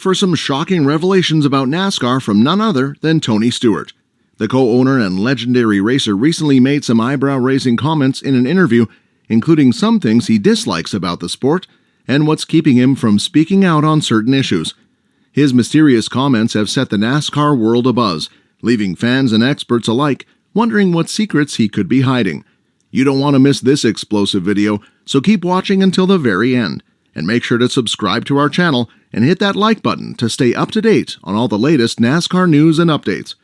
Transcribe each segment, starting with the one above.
for some shocking revelations about NASCAR from none other than Tony Stewart. The co-owner and legendary racer recently made some eyebrow-raising comments in an interview, including some things he dislikes about the sport and what's keeping him from speaking out on certain issues. His mysterious comments have set the NASCAR world abuzz, leaving fans and experts alike wondering what secrets he could be hiding. You don't want to miss this explosive video, so keep watching until the very end. And make sure to subscribe to our channel and hit that like button to stay up to date on all the latest NASCAR news and updates.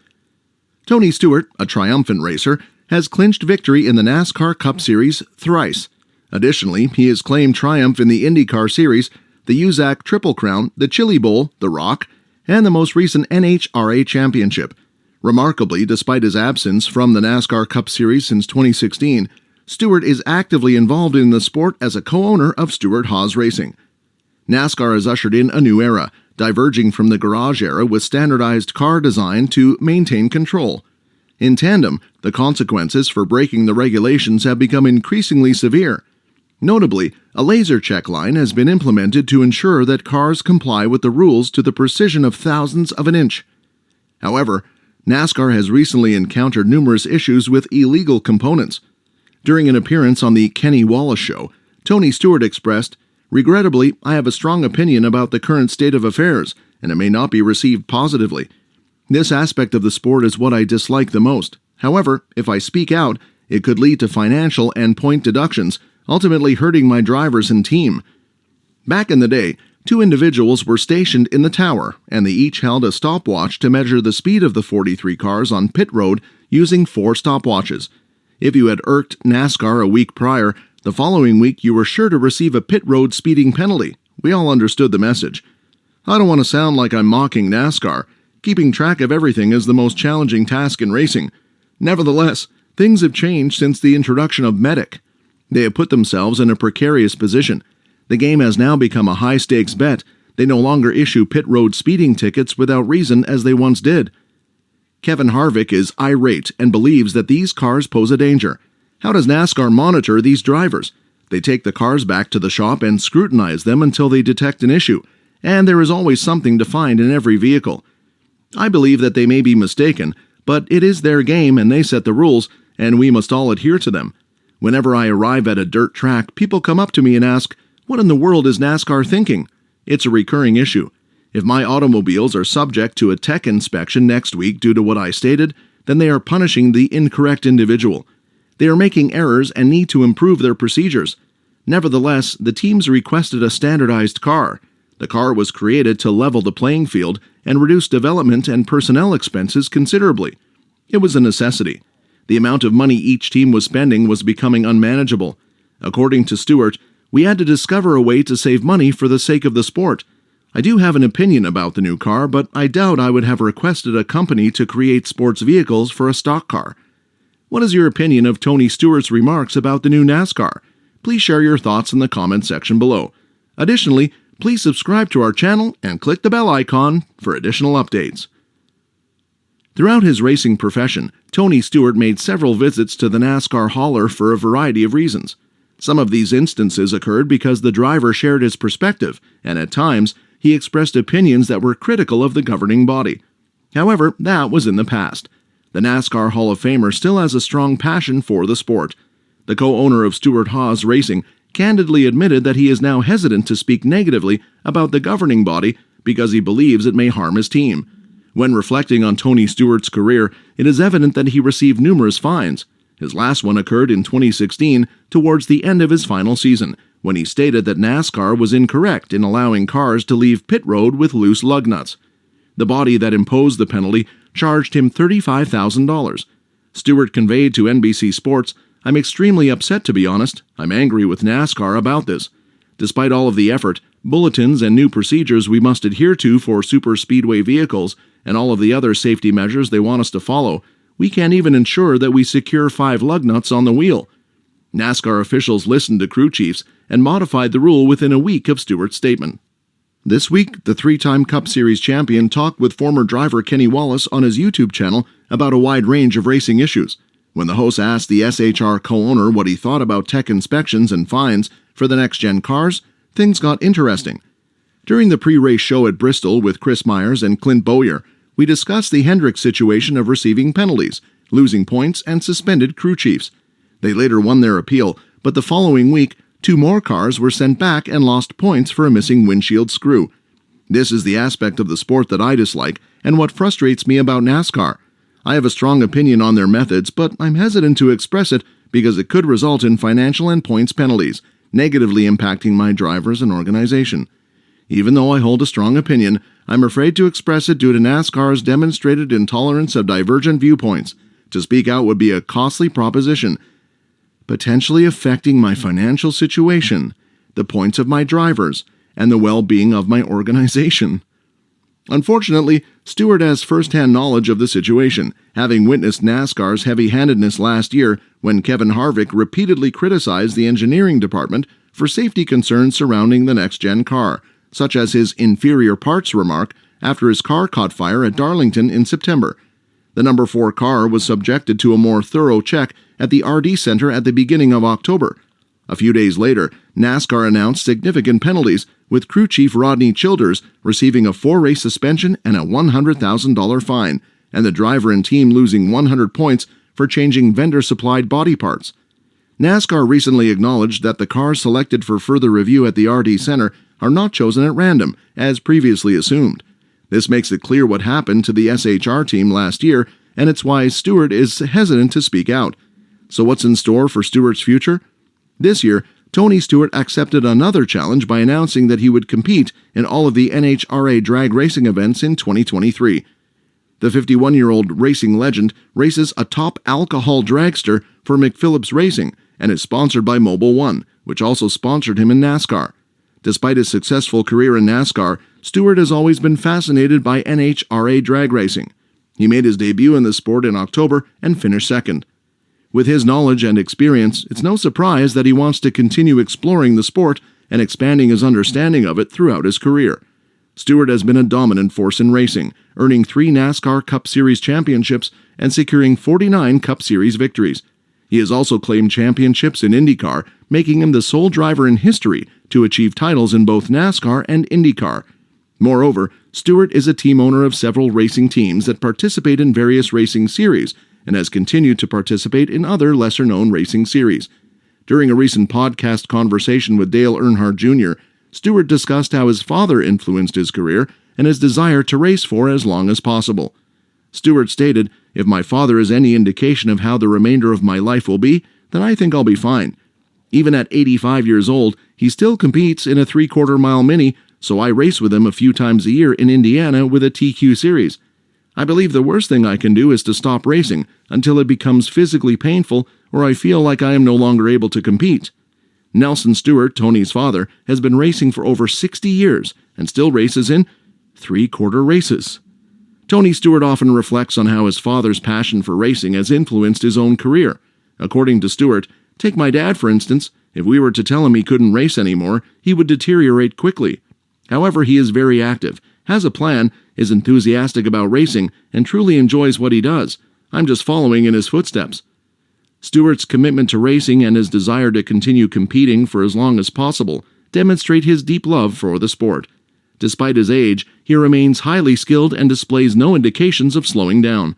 Tony Stewart, a triumphant racer, has clinched victory in the NASCAR Cup Series thrice. Additionally, he has claimed triumph in the IndyCar Series, the USAC Triple Crown, the Chili Bowl, the Rock, and the most recent NHRA Championship. Remarkably, despite his absence from the NASCAR Cup Series since 2016, Stewart is actively involved in the sport as a co-owner of Stewart-Haas Racing. NASCAR has ushered in a new era, diverging from the garage era with standardized car design to maintain control. In tandem, the consequences for breaking the regulations have become increasingly severe. Notably, a laser check line has been implemented to ensure that cars comply with the rules to the precision of thousandths of an inch. However, NASCAR has recently encountered numerous issues with illegal components. During an appearance on the Kenny Wallace Show, Tony Stewart expressed, "Regrettably, I have a strong opinion about the current state of affairs, and it may not be received positively. This aspect of the sport is what I dislike the most. However, if I speak out, it could lead to financial and point deductions, ultimately hurting my drivers and team." Back in the day, two individuals were stationed in the tower, and they each held a stopwatch to measure the speed of the 43 cars on pit road using 4 stopwatches. If you had irked NASCAR a week prior, the following week you were sure to receive a pit road speeding penalty. We all understood the message. I don't want to sound like I'm mocking NASCAR. Keeping track of everything is the most challenging task in racing. Nevertheless, things have changed since the introduction of Medic. They have put themselves in a precarious position. The game has now become a high-stakes bet. They no longer issue pit road speeding tickets without reason as they once did. Kevin Harvick is irate and believes that these cars pose a danger. How does NASCAR monitor these drivers? They take the cars back to the shop and scrutinize them until they detect an issue, and there is always something to find in every vehicle. I believe that they may be mistaken, but it is their game and they set the rules, and we must all adhere to them. Whenever I arrive at a dirt track, people come up to me and ask, "What in the world is NASCAR thinking?" It's a recurring issue. If my automobiles are subject to a tech inspection next week due to what I stated, then they are punishing the incorrect individual. They are making errors and need to improve their procedures. Nevertheless, the teams requested a standardized car. The car was created to level the playing field and reduce development and personnel expenses considerably. It was a necessity. The amount of money each team was spending was becoming unmanageable. According to Stewart, we had to discover a way to save money for the sake of the sport. I do have an opinion about the new car, but I doubt I would have requested a company to create sports vehicles for a stock car. What is your opinion of Tony Stewart's remarks about the new NASCAR? Please share your thoughts in the comment section below. Additionally, please subscribe to our channel and click the bell icon for additional updates. Throughout his racing profession, Tony Stewart made several visits to the NASCAR hauler for a variety of reasons. Some of these instances occurred because the driver shared his perspective, and at times, he expressed opinions that were critical of the governing body. However, that was in the past. The NASCAR Hall of Famer still has a strong passion for the sport. The co-owner of Stewart-Haas Racing candidly admitted that he is now hesitant to speak negatively about the governing body because he believes it may harm his team. When reflecting on Tony Stewart's career, it is evident that he received numerous fines. His last one occurred in 2016, towards the end of his final season, when he stated that NASCAR was incorrect in allowing cars to leave pit road with loose lug nuts. The body that imposed the penalty charged him $35,000. Stewart conveyed to NBC Sports, "I'm extremely upset, to be honest. I'm angry with NASCAR about this. Despite all of the effort, bulletins and new procedures we must adhere to for super speedway vehicles, and all of the other safety measures they want us to follow, we can't even ensure that we secure 5 lug nuts on the wheel." NASCAR officials listened to crew chiefs and modified the rule within a week of Stewart's statement. This week, the 3-time Cup Series champion talked with former driver Kenny Wallace on his YouTube channel about a wide range of racing issues. When the host asked the SHR co-owner what he thought about tech inspections and fines for the next-gen cars, things got interesting. During the pre-race show at Bristol with Chris Myers and Clint Bowyer, we discussed the Hendrick situation of receiving penalties, losing points, and suspended crew chiefs. They later won their appeal, but the following week, 2 more cars were sent back and lost points for a missing windshield screw. This is the aspect of the sport that I dislike and what frustrates me about NASCAR. I have a strong opinion on their methods, but I'm hesitant to express it because it could result in financial and points penalties, negatively impacting my drivers and organization. Even though I hold a strong opinion, I'm afraid to express it due to NASCAR's demonstrated intolerance of divergent viewpoints. To speak out would be a costly proposition, potentially affecting my financial situation, the points of my drivers, and the well-being of my organization. Unfortunately, Stewart has first-hand knowledge of the situation, having witnessed NASCAR's heavy-handedness last year when Kevin Harvick repeatedly criticized the engineering department for safety concerns surrounding the next-gen car, such as his inferior parts remark after his car caught fire at Darlington in September. The number 4 car was subjected to a more thorough check at the RD Center at the beginning of October. A few days later, NASCAR announced significant penalties, with crew chief Rodney Childers receiving a 4-race suspension and a $100,000 fine, and the driver and team losing 100 points for changing vendor-supplied body parts. NASCAR recently acknowledged that the cars selected for further review at the RD Center are not chosen at random, as previously assumed. This makes it clear what happened to the SHR team last year, and it's why Stewart is hesitant to speak out. So what's in store for Stewart's future? This year, Tony Stewart accepted another challenge by announcing that he would compete in all of the NHRA drag racing events in 2023. The 51-year-old racing legend races a top alcohol dragster for McPhillips Racing and is sponsored by Mobil 1, which also sponsored him in NASCAR. Despite his successful career in NASCAR, Stewart has always been fascinated by NHRA drag racing. He made his debut in the sport in October and finished second. With his knowledge and experience, it's no surprise that he wants to continue exploring the sport and expanding his understanding of it throughout his career. Stewart has been a dominant force in racing, earning 3 NASCAR Cup Series championships and securing 49 Cup Series victories. He has also claimed championships in IndyCar, making him the sole driver in history to achieve titles in both NASCAR and IndyCar. Moreover, Stewart is a team owner of several racing teams that participate in various racing series and has continued to participate in other lesser-known racing series. During a recent podcast conversation with Dale Earnhardt Jr., Stewart discussed how his father influenced his career and his desire to race for as long as possible. Stewart stated, "If my father is any indication of how the remainder of my life will be, then I think I'll be fine. Even at 85 years old, he still competes in a 3/4-mile mini, so I race with him a few times a year in Indiana with a TQ series. I believe the worst thing I can do is to stop racing until it becomes physically painful or I feel like I am no longer able to compete." Nelson Stewart, Tony's father, has been racing for over 60 years and still races in 3/4 races. Tony Stewart often reflects on how his father's passion for racing has influenced his own career. According to Stewart, take my dad for instance, if we were to tell him he couldn't race anymore, he would deteriorate quickly. However, he is very active, has a plan, is enthusiastic about racing, and truly enjoys what he does. I'm just following in his footsteps. Stewart's commitment to racing and his desire to continue competing for as long as possible demonstrate his deep love for the sport. Despite his age, he remains highly skilled and displays no indications of slowing down.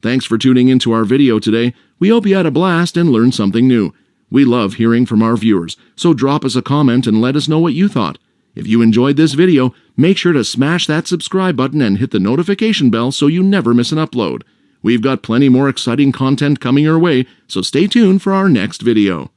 Thanks for tuning into our video today. We hope you had a blast and learned something new. We love hearing from our viewers, so drop us a comment and let us know what you thought. If you enjoyed this video, make sure to smash that subscribe button and hit the notification bell so you never miss an upload. We've got plenty more exciting content coming your way, so stay tuned for our next video.